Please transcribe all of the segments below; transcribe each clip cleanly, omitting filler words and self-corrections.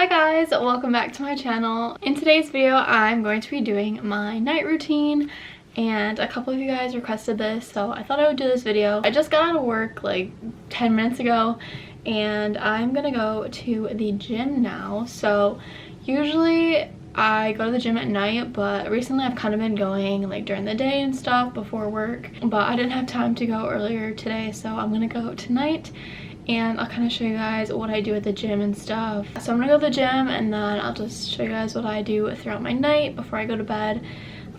Hi guys, welcome back to my channel. In today's video, I'm going to be doing my night routine, and a couple of you guys requested this, so I thought I would do this video. I just got out of work like 10 minutes ago, and I'm gonna go to the gym now. So usually I go to the gym at night, but recently I've kind of been going like during the day and stuff before work, but I didn't have time to go earlier today, so I'm gonna go tonight. And I'll kind of show you guys what I do at the gym and stuff. So I'm gonna go to the gym, and then I'll just show you guys what I do throughout my night before I go to bed,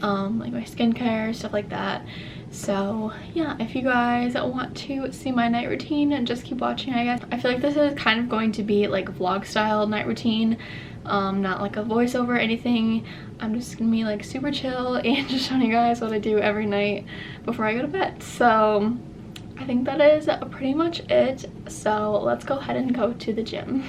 like my skincare, stuff like that. So yeah, if you guys want to see my night routine, and just keep watching, I guess. I feel like this is kind of going to be like vlog style night routine, not like a voiceover or anything. I'm just gonna be like super chill and just showing you guys what I do every night before I go to bed. So I think that is pretty much it. So let's go ahead and go to the gym.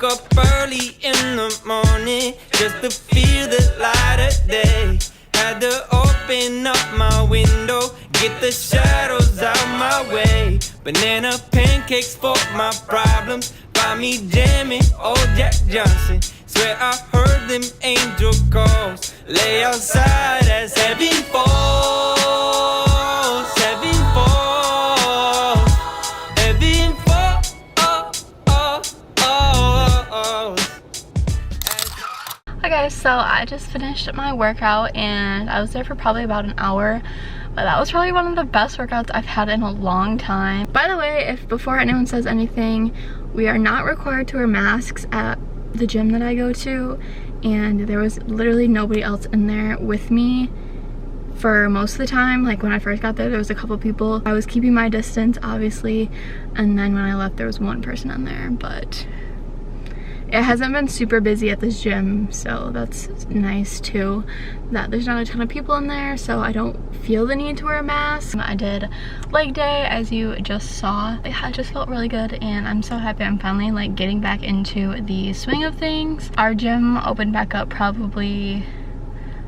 Up early in the morning just to feel the light of day. Had to open up my window, get the shadows out my way. Banana pancakes for my problems, find me jamming old Jack Johnson. Swear I heard them angel calls, lay outside as heaven falls, heaven falls, heaven falls. Hi guys, so I just finished my workout and I was there for probably about an hour, but that was probably one of the best workouts I've had in a long time. By the way, if before anyone says anything, we are not required to wear masks at the gym that I go to, and there was literally nobody else in there with me for most of the time. Like when I first got there was a couple people. I was keeping my distance obviously, and then when I left there was one person in there, but it hasn't been super busy at this gym, so that's nice too, that there's not a ton of people in there, so I don't feel the need to wear a mask. I did leg day, as you just saw. It just felt really good, and I'm so happy I'm finally like getting back into the swing of things. Our gym opened back up probably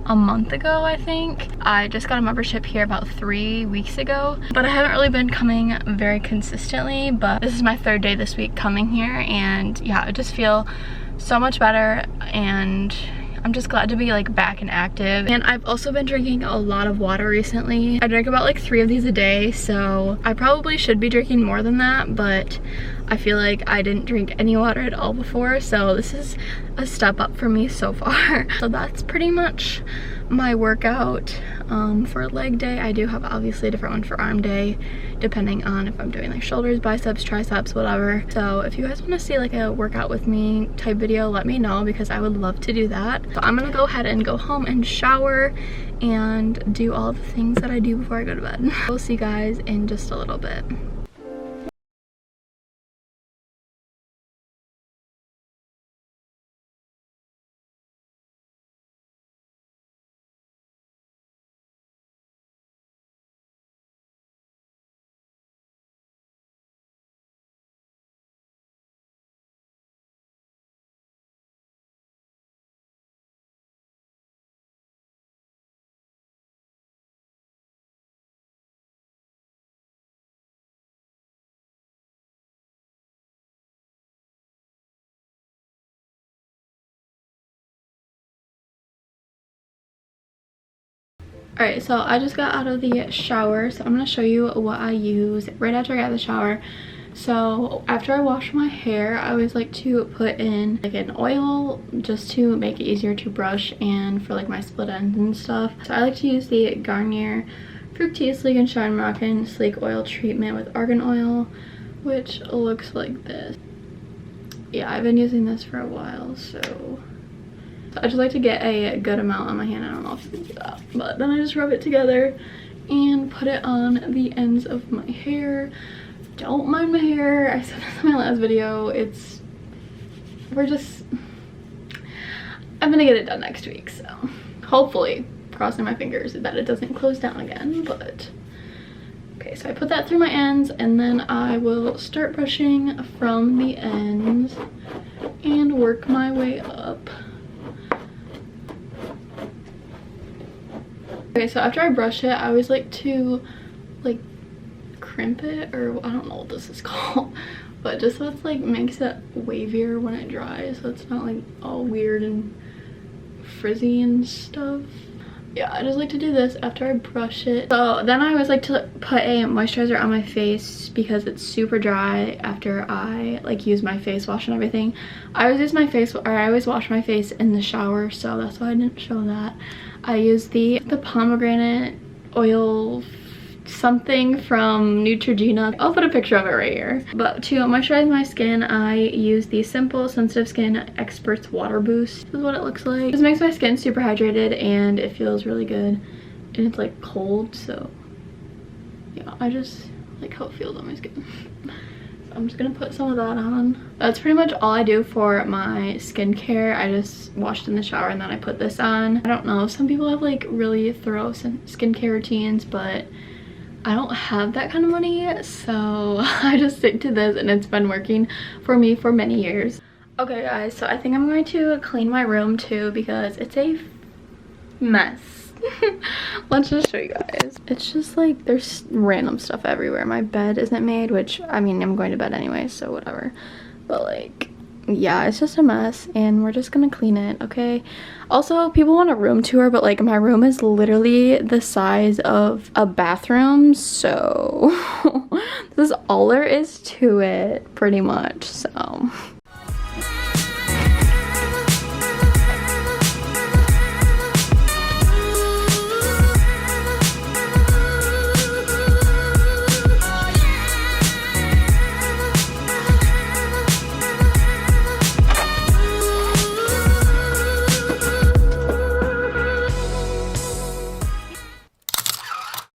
a month ago, I think. I just got a membership here about 3 weeks ago, but I haven't really been coming very consistently, but this is my third day this week coming here, and yeah, I just feel so much better, and I'm just glad to be like back and active. And I've also been drinking a lot of water recently. I drink about like 3 of these a day, so I probably should be drinking more than that, but I feel like I didn't drink any water at all before, so this is a step up for me so far. So that's pretty much my workout for leg day. I do have obviously a different one for arm day, depending on if I'm doing like shoulders, biceps, triceps, whatever. So if you guys want to see like a workout with me type video, let me know, because I would love to do that. So I'm gonna go ahead and go home and shower and do all the things that I do before I go to bed. We'll see you guys in just a little bit. Alright, so I just got out of the shower, so I'm going to show you what I use right after I get out of the shower. So after I wash my hair, I always like to put in like an oil just to make it easier to brush and for like my split ends and stuff. So I like to use the Garnier Fructis Sleek and Shine Moroccan Sleek Oil Treatment with Argan Oil, which looks like this. Yeah, I've been using this for a while, so I just like to get a good amount on my hand. I don't know if you can see that, but then I just rub it together and put it on the ends of my hair. Don't mind my hair. I said this in my last video. I'm gonna get it done next week, so hopefully, crossing my fingers that it doesn't close down again. But okay, so I put that through my ends, and then I will start brushing from the ends and work my way up. Okay, so after I brush it, I always like to like crimp it, or I don't know what this is called, but just so it's like makes it wavier when it dries, so it's not like all weird and frizzy and stuff. Yeah, I just like to do this after I brush it. So then I always like to put a moisturizer on my face because it's super dry after I like use my face wash and everything. I always wash my face in the shower, so that's why I didn't show that. I use the pomegranate oil something from Neutrogena. I'll put a picture of it right here. But to moisturize my skin, I use the Simple Sensitive Skin Experts Water Boost. This is what it looks like. This makes my skin super hydrated and it feels really good. And it's like cold, so yeah, I just like how it feels on my skin. So I'm just gonna put some of that on. That's pretty much all I do for my skincare. I just washed in the shower and then I put this on. I don't know, some people have like really thorough skincare routines, but I don't have that kind of money, so I just stick to this, and it's been working for me for many years. Okay guys, so I think I'm going to clean my room too because it's a mess. Let's just show you guys. It's just like there's random stuff everywhere. My bed isn't made, which I mean I'm going to bed anyway, so whatever. But like, yeah, it's just a mess and we're just gonna clean it, okay? Also, people want a room tour, but like my room is literally the size of a bathroom, so this is all there is to it, pretty much, so.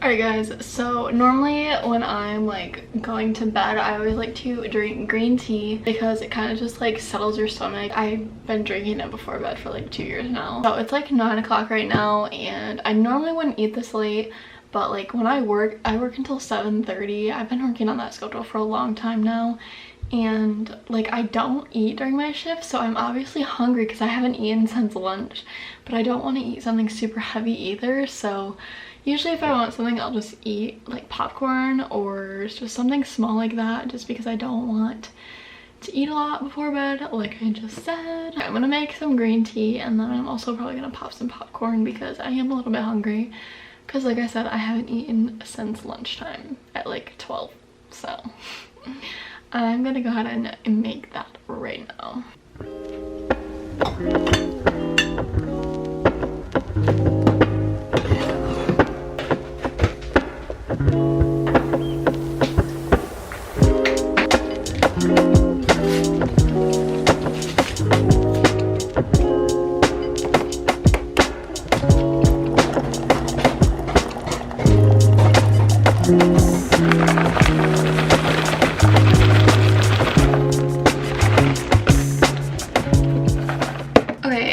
Alright guys, so normally when I'm like going to bed, I always like to drink green tea because it kind of just like settles your stomach. I've been drinking it before bed for like 2 years now. So it's like 9 o'clock right now, and I normally wouldn't eat this late, but like when I work until 7:30. I've been working on that schedule for a long time now, and like I don't eat during my shift, so I'm obviously hungry because I haven't eaten since lunch, but I don't want to eat something super heavy either. So usually if I want something, I'll just eat like popcorn or just something small like that, just because I don't want to eat a lot before bed, like I just said. I'm gonna make some green tea, and then I'm also probably gonna pop some popcorn because I am a little bit hungry, because like I said, I haven't eaten since lunchtime at like 12. So I'm gonna go ahead and make that right now.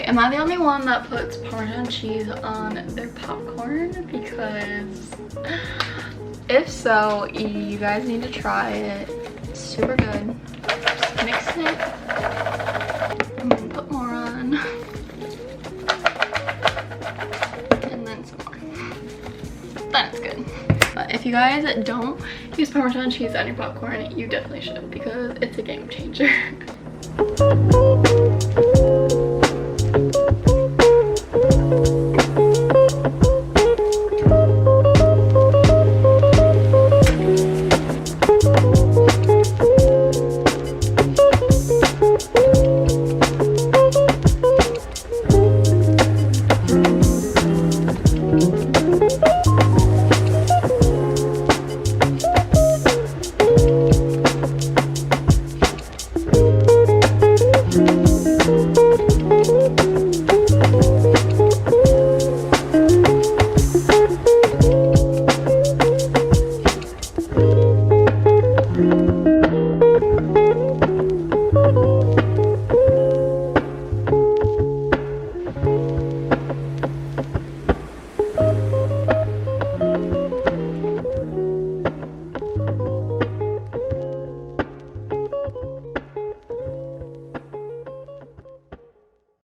Am I the only one that puts Parmesan cheese on their popcorn? Because if so, you guys need to try it. It's super good. Just mix it. I'm gonna put more on. And then some more. That's good. But if you guys don't use Parmesan cheese on your popcorn, you definitely should, because it's a game changer.